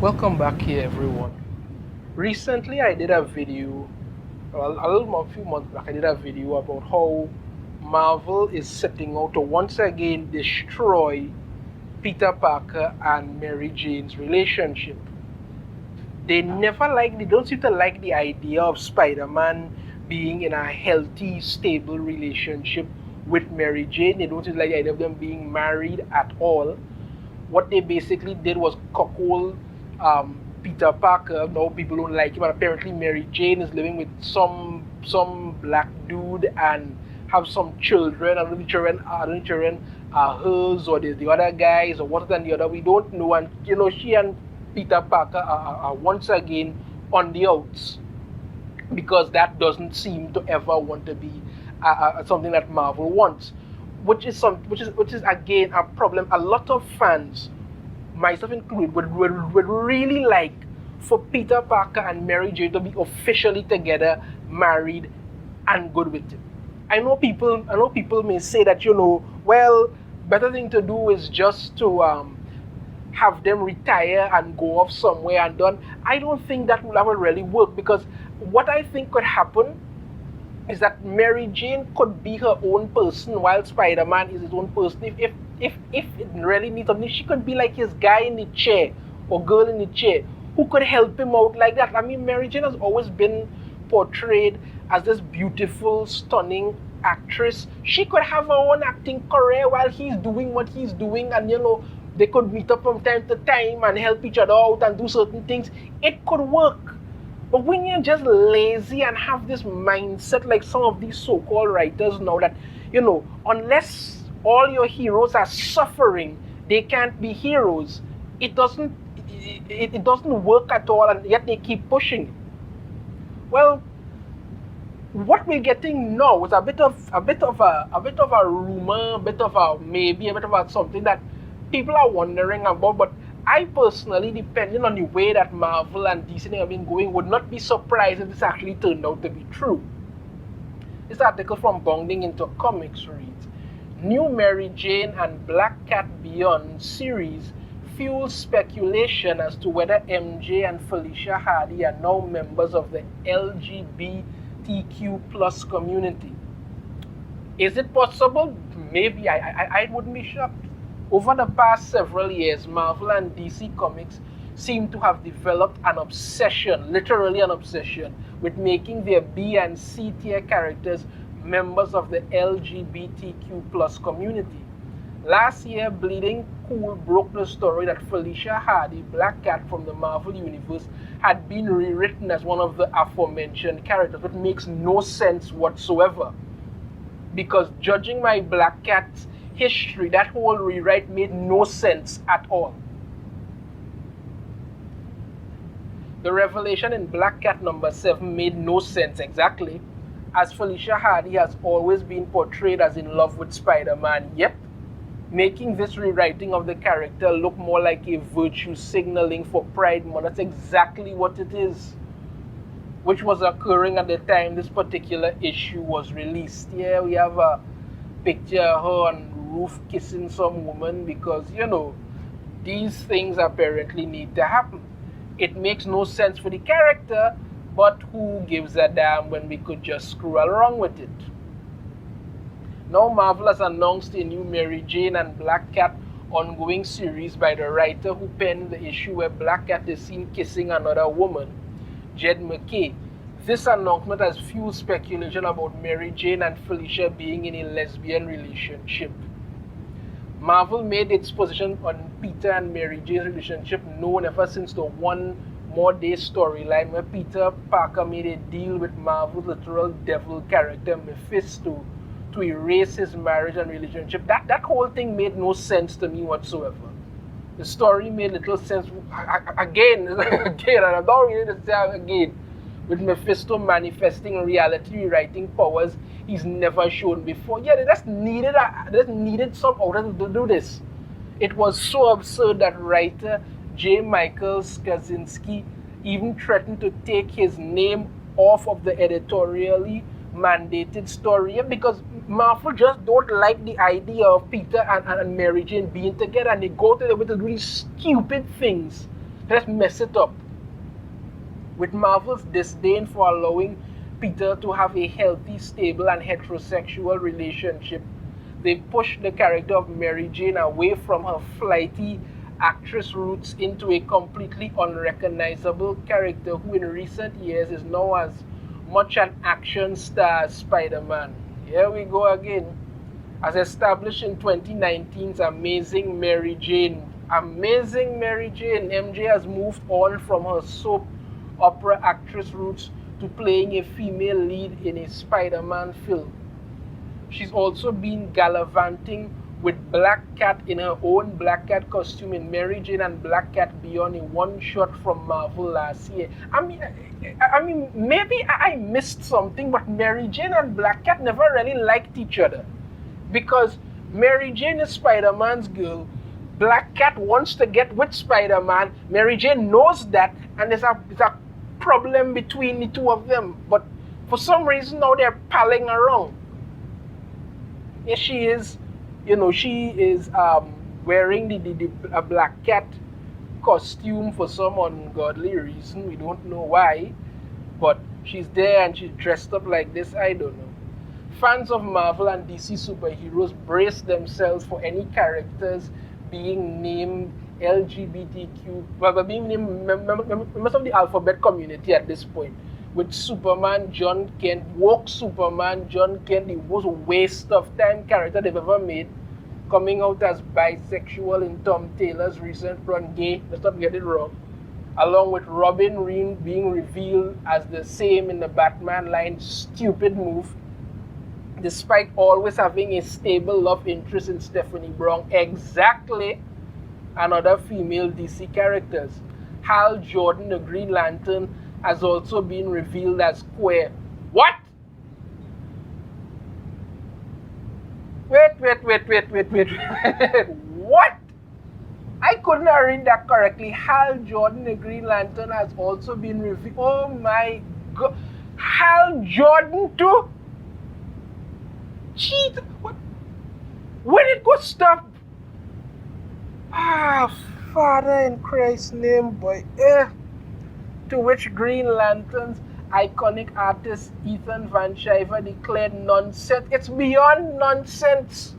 Welcome back here, everyone. Recently, I did a video, well, a few months back, I did a video about how Marvel is setting out to once again destroy Peter Parker and Mary Jane's relationship. They don't seem to like the idea of Spider-Man being in a healthy, stable relationship with Mary Jane. They don't seem to like the idea of them being married at all. What they basically did was cuckold Peter Parker. Now people don't like him, and apparently Mary Jane is living with some black dude and have some children. I don't know if the children are hers or the other guys or what than the other. We don't know. And she and Peter Parker are once again on the outs because that doesn't seem to ever want to be something that Marvel wants, which is again a problem. A lot of fans, myself included, would really like for Peter Parker and Mary Jane to be officially together, married, and good with it. I know people may say that well, better thing to do is just to have them retire and go off somewhere and done. I don't think that will ever really work, because what I think could happen is that Mary Jane could be her own person while Spider-Man is his own person. If it really needs something, she could be like his guy in the chair or girl in the chair who could help him out like that. I mean, Mary Jane has always been portrayed as this beautiful, stunning actress. She could have her own acting career while he's doing what he's doing, and they could meet up from time to time and help each other out and do certain things. It could work. But when you're just lazy and have this mindset like some of these so-called writers now, that unless all your heroes are suffering, they can't be heroes, it doesn't work at all, and yet they keep pushing. Well, what we're getting now is a bit of a rumor, a bit of something that people are wondering about. But I personally, depending on the way that Marvel and DC have been going, would not be surprised if this actually turned out to be true. This article from Bounding Into Comics reads, "New Mary Jane and Black Cat Beyond series fuels speculation as to whether MJ and Felicia Hardy are now members of the LGBTQ plus community." Is it possible? Maybe. I wouldn't be shocked. Over the past several years, Marvel and DC Comics seem to have developed an obsession, literally an obsession, with making their B and C tier characters members of the LGBTQ plus community. Last year, Bleeding Cool broke the story that Felicia Hardy, Black Cat from the Marvel Universe, had been rewritten as one of the aforementioned characters, which makes no sense whatsoever. Because judging by Black Cat's history, that whole rewrite made no sense at all. The revelation in Black Cat number 7 made no sense exactly, as Felicia Hardy has always been portrayed as in love with Spider-Man, yep, making this rewriting of the character look more like a virtue signaling for Pride Month. That's exactly what it is, which was occurring at the time this particular issue was released. Yeah, we have a picture of her on roof kissing some woman because these things apparently need to happen. It makes no sense for the character, but who gives a damn when we could just screw along with it? Now Marvel has announced a new Mary Jane and Black Cat ongoing series by the writer who penned the issue where Black Cat is seen kissing another woman, Jed McKay. This announcement has fueled speculation about Mary Jane and Felicia being in a lesbian relationship. Marvel made its position on Peter and Mary Jane's relationship known ever since the One More Day storyline, where Peter Parker made a deal with Marvel's literal devil character Mephisto to erase his marriage and relationship. That whole thing made no sense to me whatsoever. The story made little sense. Again, and I'm not really to say again, with Mephisto manifesting reality rewriting powers he's never shown before. Yeah, they just needed some order to do this. It was so absurd that writer J. Michael Straczynski even threatened to take his name off of the editorially mandated story, because Marvel just don't like the idea of Peter and Mary Jane being together, and they go to them with really stupid things Let's mess it up. With Marvel's disdain for allowing Peter to have a healthy, stable, and heterosexual relationship, they pushed the character of Mary Jane away from her flighty actress roots into a completely unrecognizable character who in recent years is now as much an action star as Spider-Man. Here we go again. As established in 2019's Amazing Mary Jane, MJ has moved on from her soap opera actress roots to playing a female lead in a Spider-Man film. She's also been gallivanting with Black Cat in her own Black Cat costume in Mary Jane and Black Cat Beyond, a one-shot from Marvel last year. I mean, maybe I missed something, but Mary Jane and Black Cat never really liked each other. Because Mary Jane is Spider-Man's girl, Black Cat wants to get with Spider-Man, Mary Jane knows that, and there's a problem between the two of them. But for some reason now they're palling around. Yes, she is wearing a Black Cat costume for some ungodly reason. We don't know why, but she's there and she's dressed up like this. I don't know. Fans of Marvel and DC superheroes brace themselves for any characters being named LGBTQ, well, being named members of the alphabet community at this point. With Superman, John Kent, woke Superman, John Kent, the most waste of time character they've ever made, coming out as bisexual in Tom Taylor's recent run, gay, let's not get it wrong, along with Robin being revealed as the same in the Batman line. Stupid move. Despite always having a stable love interest in Stephanie Brown, exactly, and other female DC characters. Hal Jordan, the Green Lantern, has also been revealed as queer. What? Wait. What? I couldn't read that correctly. Hal Jordan, the Green Lantern, has also been revealed. Oh my God. Hal Jordan too? Cheat. What? When it got stopped? Father in Christ's name, boy. To which Green Lantern's iconic artist Ethan Van Sciver declared nonsense. It's beyond nonsense.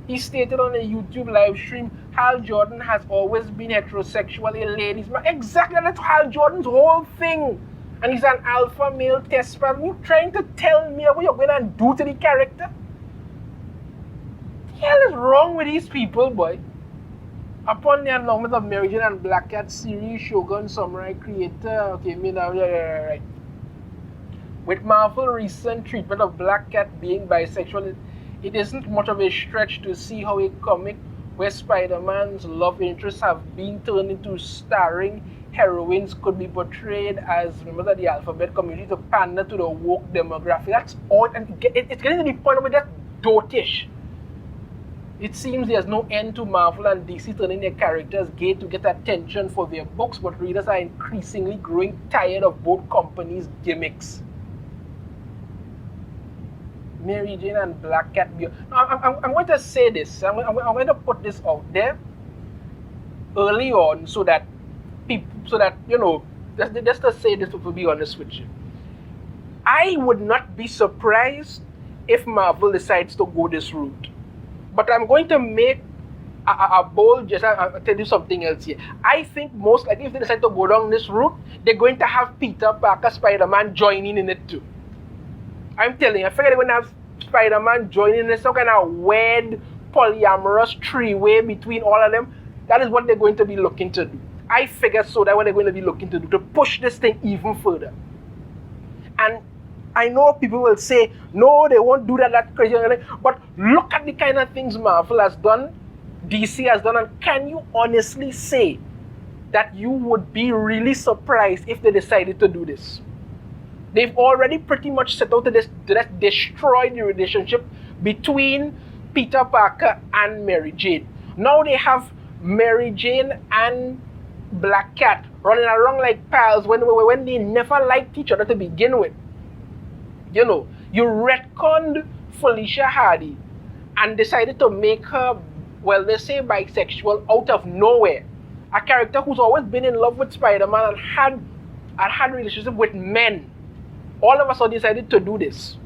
He stated on a YouTube live stream, Hal Jordan has always been heterosexual, a ladies' man. Exactly, that's Hal Jordan's whole thing. And he's an alpha male test man. You trying to tell me what you're going to do to the character? What the hell is wrong with these people, boy? Upon the announcement of Mary Jane and Black Cat series, Shogun Samurai creator, right. With Marvel's recent treatment of Black Cat being bisexual, it isn't much of a stretch to see how a comic where Spider-Man's love interests have been turned into starring heroines could be portrayed as members of the alphabet community to pander to the woke demographic. That's all, and it's getting to the point where that's dotish. It seems there's no end to Marvel and DC turning their characters gay to get attention for their books, but readers are increasingly growing tired of both companies' gimmicks. Mary Jane and Black Cat. I'm going to say this. I'm going to put this out there early on so that just to say this, to be honest with you. I would not be surprised if Marvel decides to go this route. But I'm going to make a bold gesture. I'll tell you something else here. I think most likely if they decide to go down this route, they're going to have Peter Parker, Spider-Man joining in it too. I'm telling you, I figure they're going to have Spider-Man joining in some kind of weird polyamorous three-way between all of them. That is what they're going to be looking to do. I figure so that's what they're going to be looking to do, to push this thing even further. And I know people will say, no, they won't do that, that's crazy. But look at the kind of things Marvel has done, DC has done, and can you honestly say that you would be really surprised if they decided to do this? They've already pretty much set out to destroy the relationship between Peter Parker and Mary Jane. Now they have Mary Jane and Black Cat running around like pals when they never liked each other to begin with. You know, you retconned Felicia Hardy and decided to make her, well, they say bisexual out of nowhere. A character who's always been in love with Spider-Man and had a relationship with men, all of a sudden decided to do this.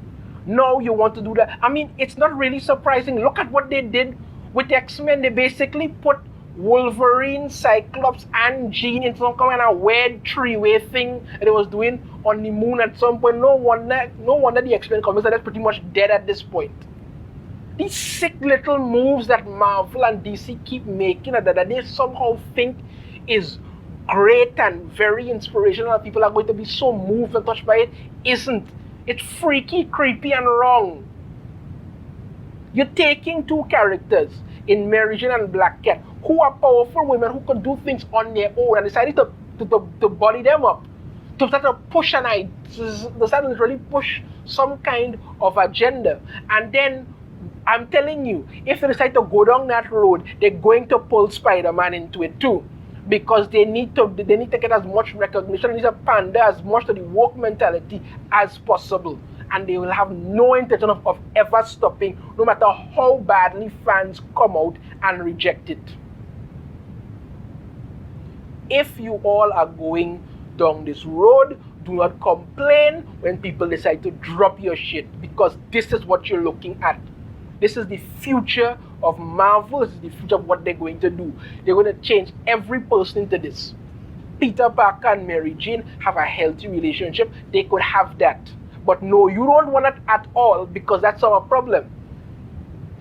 Now you want to do that. I mean, it's not really surprising. Look at what they did with X-Men. They basically put Wolverine, Cyclops, and Jean in some kind of weird three-way thing that they was doing on the moon at some point. No wonder the X-Men comics are pretty much dead at this point. These sick little moves that Marvel and DC keep making that they somehow think is great and very inspirational, people are going to be so moved and touched by it, isn't. It's freaky, creepy, and wrong. You're taking two characters in Mary Jane and Black Cat who are powerful women who can do things on their own and decided to body them up, to start to push an idea, to start to literally push some kind of agenda. And then I'm telling you, if they decide to go down that road, they're going to pull Spider-Man into it too, because they need to get as much recognition, they need to pander as much to the woke mentality as possible, and they will have no intention of ever stopping, no matter how badly fans come out and reject it. If you all are going down this road, do not complain when people decide to drop your shit, because this is what you're looking at. This is the future of Marvel. This is the future of what they're going to do. They're going to change every person into this. Peter Parker and Mary Jane have a healthy relationship. They could have that. But no, you don't want it at all, because that's our problem.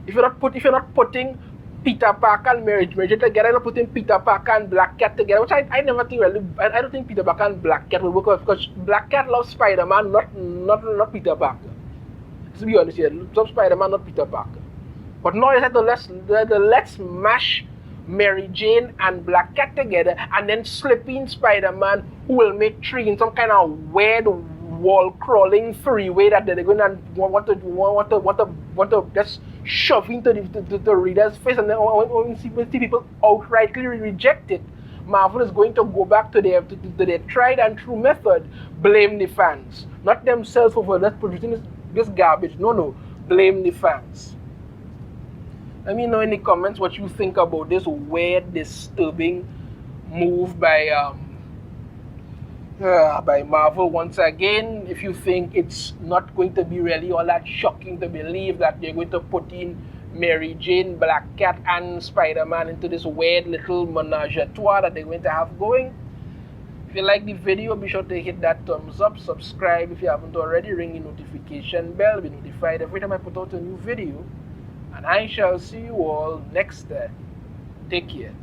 If you're not putting Peter Parker and Mary Jane together, you're not putting Peter Parker and Black Cat together, which I never think really. I don't think Peter Parker and Black Cat will work out, because Black Cat loves Spider-Man, not Peter Parker. To be honest here, loves Spider-Man, not Peter Parker. But now it's like let's mash Mary Jane and Black Cat together and then slip in Spider-Man, who will make three in some kind of weird wall crawling three-way that they're going to want to just shove into the reader's face, and then when see people outrightly reject it, Marvel is going to go back to their tried and true method: blame the fans, not themselves for producing this garbage. No, blame the fans. Let me know in the comments what you think about this weird, disturbing move by Marvel once again. If you think it's not going to be really all that shocking to believe that they're going to put in Mary Jane, Black Cat, and Spider-Man into this weird little menage a trois that they're going to have going. If you like the video, be sure to hit that thumbs up, subscribe if you haven't already, ring the notification bell, be notified every time I put out a new video, and I shall see you all next time. Take care.